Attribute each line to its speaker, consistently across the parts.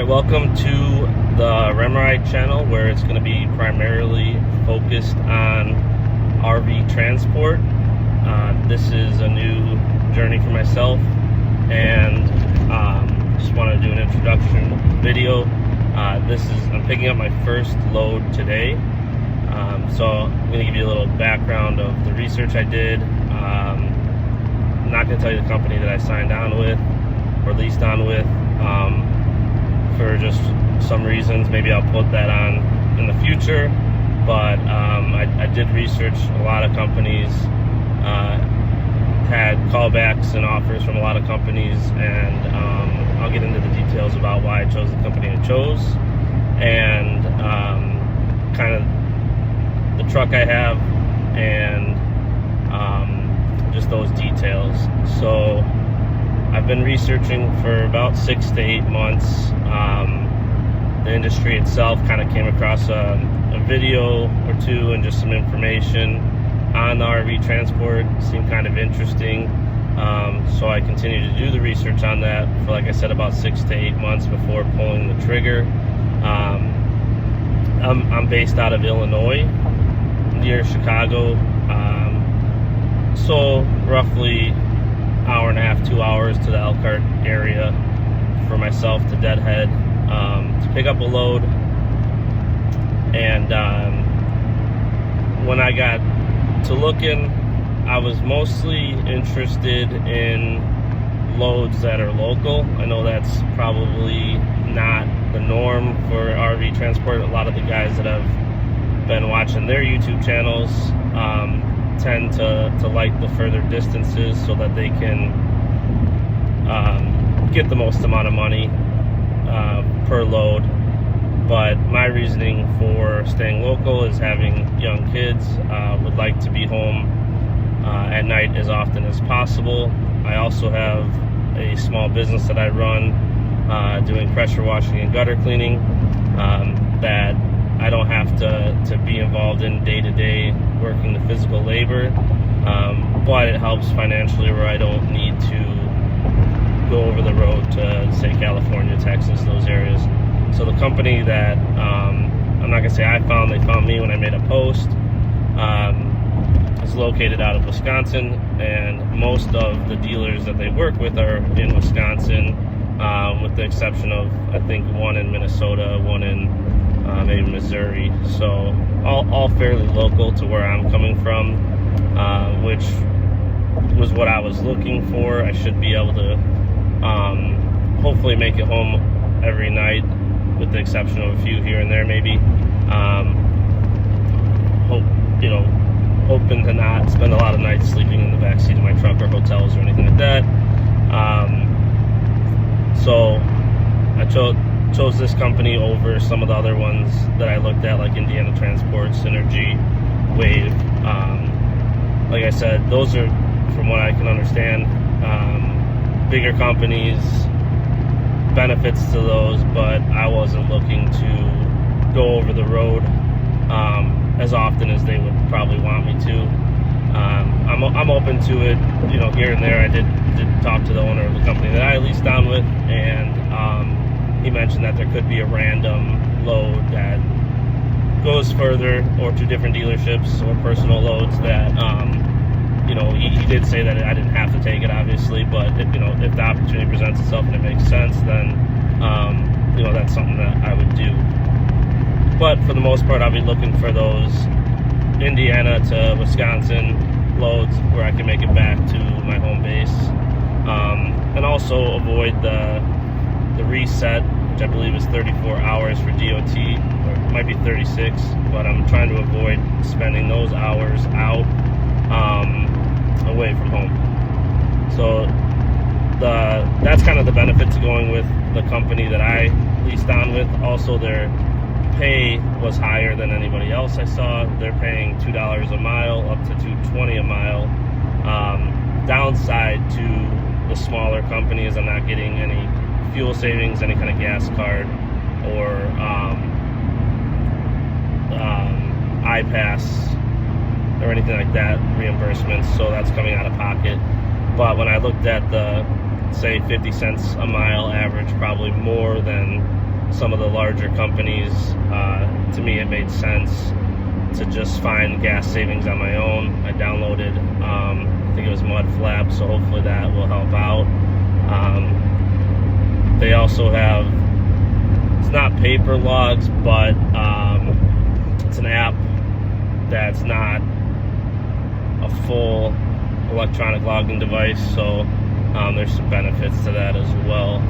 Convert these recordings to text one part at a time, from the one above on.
Speaker 1: right, welcome to the Remride channel, where it's going to be primarily focused on RV transport. This is a new journey for myself, and just want to do an introduction video. I'm picking up my first load today, so I'm going to give you a little background of the research I did. I'm not going to tell you the company that I signed on with or leased on with, for just some reasons. Maybe I'll put that on in the future, but I did research a lot of companies, had callbacks and offers from a lot of companies, and I'll get into the details about why I chose the company I chose, and kind of the truck I have, and just those details. So I've been researching for about 6 to 8 months. The industry itself, kind of came across a video or two and just some information on the RV transport. Seemed kind of interesting, so I continued to do the research on that for, like I said, about 6 to 8 months before pulling the trigger. I'm based out of Illinois, near Chicago, so roughly hour and a half, 2 hours to the Elkhart area for myself to Deadhead, to pick up a load. And when I got to looking, I was mostly interested in loads that are local. I know that's probably not the norm for RV transport. A lot of the guys that I've been watching their YouTube channels tend to like the further distances so that they can get the most amount of money per load. But my reasoning for staying local is having young kids. Would like to be home at night as often as possible. I also have a small business that I run, doing pressure washing and gutter cleaning, that I don't have to be involved in day to day working the physical labor, but it helps financially where I don't need to go over the road to, say, California, Texas, those areas. So the company that I'm not gonna say I found, they found me when I made a post, is located out of Wisconsin, and most of the dealers that they work with are in Wisconsin, with the exception of, I think, one in Minnesota, one in maybe Missouri. So all fairly local to where I'm coming from, which was what I was looking for. I should be able to hopefully make it home every night, with the exception of a few here and there maybe. Hoping to not spend a lot of nights sleeping in the backseat of my truck or hotels or anything like that. So I chose this company over some of the other ones that I looked at, like Indiana Transport, Synergy, Wave. Like I said, those are, from what I can understand, bigger companies, benefits to those, but I wasn't looking to go over the road as often as they would probably want me to. I'm open to it, here and there. I did talk to the owner of the company that I leased on with, and he mentioned that there could be a random load that goes further, or to different dealerships, or personal loads that he did say that I didn't have to take it, obviously, but if the opportunity presents itself and it makes sense, then that's something that I would do. But for the most part, I'll be looking for those Indiana to Wisconsin loads where I can make it back to my home base, and also avoid the reset, which I believe is 34 hours for DOT, or it might be 36, but I'm trying to avoid spending those hours out away from home. So that's kind of the benefit to going with the company that I leased on with. Also, their pay was higher than anybody else I saw. They're paying $2 a mile, up to $2.20 a mile. Downside to the smaller company is I'm not getting any fuel savings, any kind of gas card, or iPass or anything like that, reimbursements, so that's coming out of pocket. But when I looked at the, say, 50 cents a mile average, probably more than some of the larger companies, to me it made sense to just find gas savings on my own. I downloaded, I think it was Mudflap, so hopefully that will help out. They also have, it's not paper logs, but it's an app that's not a full electronic logging device, so there's some benefits to that as well.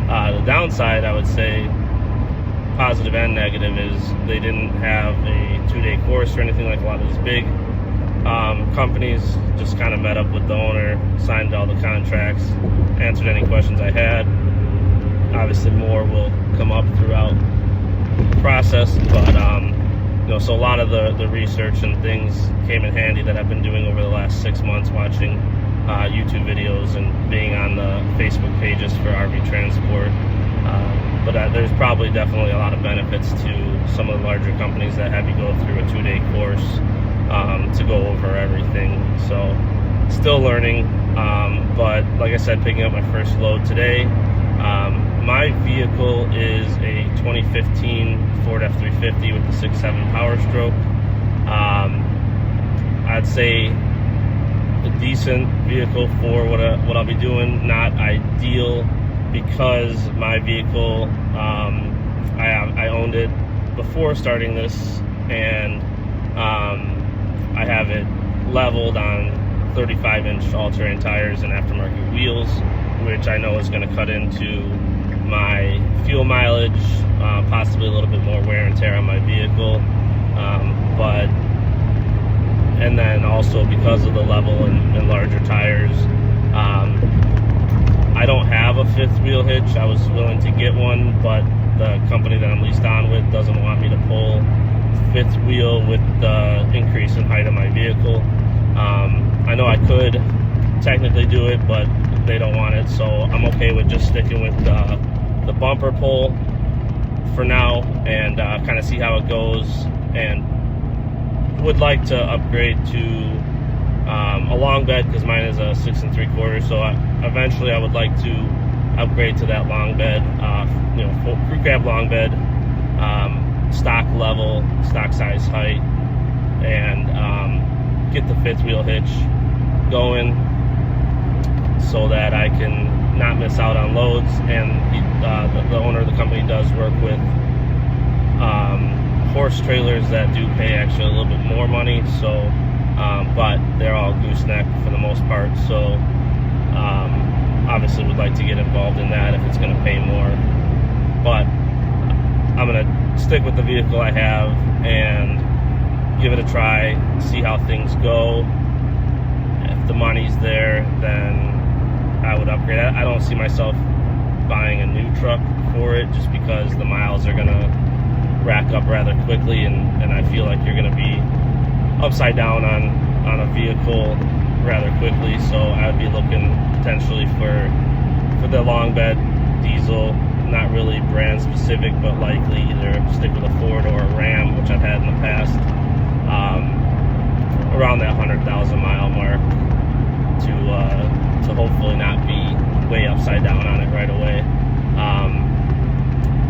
Speaker 1: The downside, I would say, positive and negative, is they didn't have a 2-day course or anything like a lot of these big companies. Just kind of met up with the owner, signed all the contracts, answered any questions I had. Obviously more will come up throughout the process, but so a lot of the research and things came in handy that I've been doing over the last 6 months, watching YouTube videos and being on the Facebook pages for RV Transport. But there's probably definitely a lot of benefits to some of the larger companies that have you go through a 2-day course to go over everything. So still learning, but like I said, picking up my first load today. My vehicle is a 2015 Ford F-350 with the 6.7 Power Stroke. I'd say a decent vehicle for what I'll be doing. Not ideal, because my vehicle, I owned it before starting this, and I have it leveled on 35-inch all-terrain tires and aftermarket wheels, which I know is going to cut into my fuel mileage, possibly a little bit more wear and tear on my vehicle, and then also because of the level and larger tires, I don't have a fifth wheel hitch. I was willing to get one, but the company that I'm leased on with doesn't want me to pull fifth wheel with the increase in height of my vehicle. I know I could technically do it, but they don't want it, so I'm okay with just sticking with the bumper pull for now, and kind of see how it goes, and would like to upgrade to a long bed, because mine is a 6 3/4, so eventually I would like to upgrade to that long bed, full crew cab long bed, stock level, stock size height, and get the fifth wheel hitch going so that I can not miss out on loads. And the owner of the company does work with horse trailers that do pay actually a little bit more money, so but they're all gooseneck for the most part, so obviously would like to get involved in that if it's going to pay more. But I'm going to stick with the vehicle I have and give it a try, see how things go. If the money's there, then I would upgrade. I don't see myself buying a new truck for it, just because the miles are going to rack up rather quickly, and I feel like you're going to be upside down on a vehicle rather quickly. So I would be looking potentially for the long bed diesel, not really brand specific, but likely either stick with a Ford or a Ram, which I've had in the past, around that 100,000 mile mark, to hopefully not be way upside down on it right away.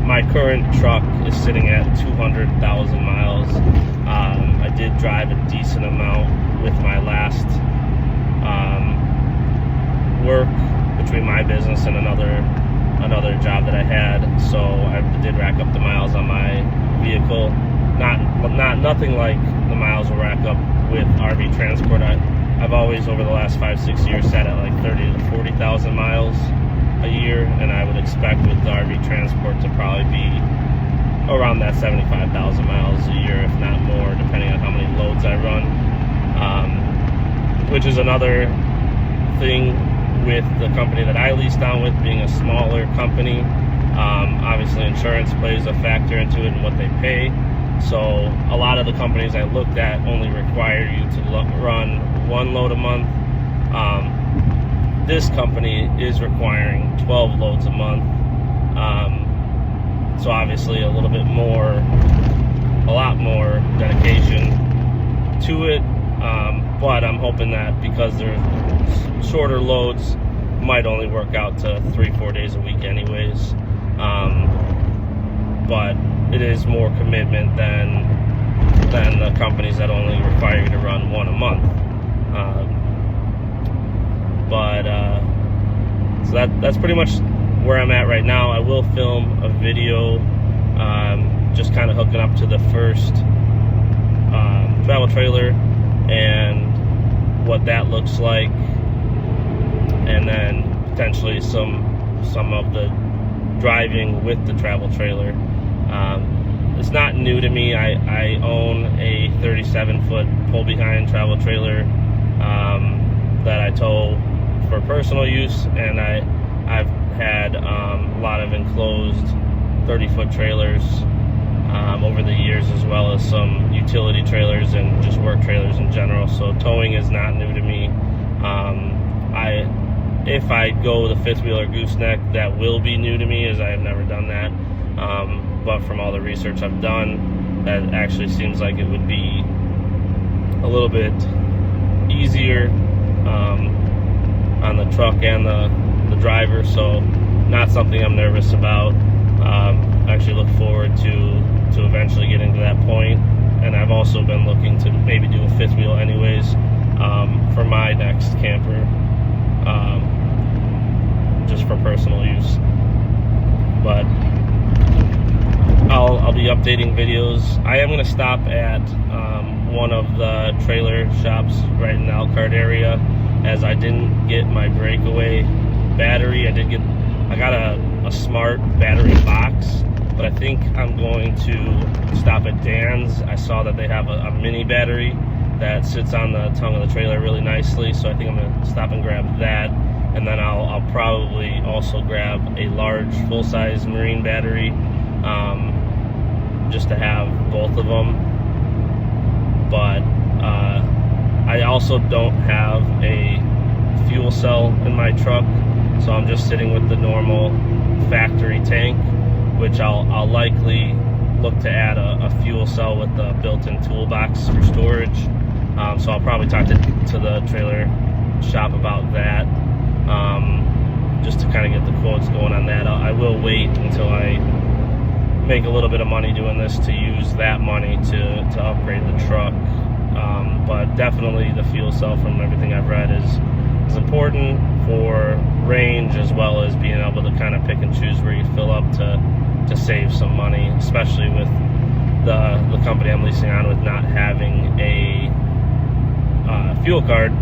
Speaker 1: My current truck is sitting at 200,000 miles. I did drive a decent amount with my last work between my business and another job that I had, so I did rack up the miles on my vehicle. Nothing like the miles will rack up with RV Transport. I've always, over the last 5-6 years, sat at like 30,000 to 40,000 miles a year, and I would expect with the RV Transport to probably be around that 75,000 miles a year, if not more, depending on how many loads I run. Which is another thing with the company that I leased on with, being a smaller company. Obviously insurance plays a factor into it and what they pay. So a lot of the companies I looked at only require you to run 1 load a month. This company is requiring 12 loads a month. So obviously a lot more dedication to it. But I'm hoping that because they're shorter loads, might only work out to 3-4 days a week anyways. But it is more commitment than the companies that only require you to run one a month. So that's pretty much where I'm at right now. I will film a video just kind of hooking up to the first travel trailer and what that looks like, and then potentially some of the driving with the travel trailer. It's not new to me. I own a 37-foot pull-behind travel trailer that I tow for personal use, and I've had a lot of enclosed 30-foot trailers over the years, as well as some utility trailers and just work trailers in general. So towing is not new to me. If I go the fifth wheel or gooseneck, that will be new to me, as I have never done that. But from all the research I've done, that actually seems like it would be a little bit easier on the truck and the driver, so not something I'm nervous about. I actually look forward to eventually getting to that point, and I've also been looking to maybe do a fifth wheel anyways for my next camper, just for personal use. But I'll be updating videos. I am going to stop at one of the trailer shops right in the Elkhart area, as I didn't get my breakaway battery. I got a smart battery box, but I think I'm going to stop at Dan's. I saw that they have a mini battery that sits on the tongue of the trailer really nicely, so I think I'm going to stop and grab that, and then I'll probably also grab a large full-size marine battery, just to have both of them. But I also don't have a fuel cell in my truck, so I'm just sitting with the normal factory tank, which I'll likely look to add a fuel cell with the built-in toolbox for storage. So I'll probably talk to the trailer shop about that, just to kind of get the quotes going on that. I will wait until I make a little bit of money doing this to use that money to upgrade the truck. But definitely the fuel cell, from everything I've read, is important for range, as well as being able to kind of pick and choose where you fill up to save some money, especially with the company I'm leasing on, with not having a fuel card.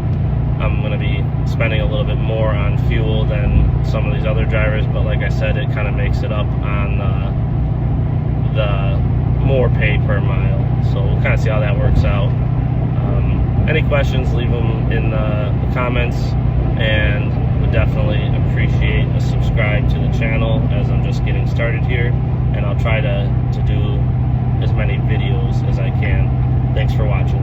Speaker 1: I'm going to be spending a little bit more on fuel than some of these other drivers, but like I said, it kind of makes it up on the more pay per mile. So we'll kind of see how that works out. Any questions, leave them in the comments, and would definitely appreciate a subscribe to the channel, as I'm just getting started here, and I'll try to do as many videos as I can. Thanks for watching.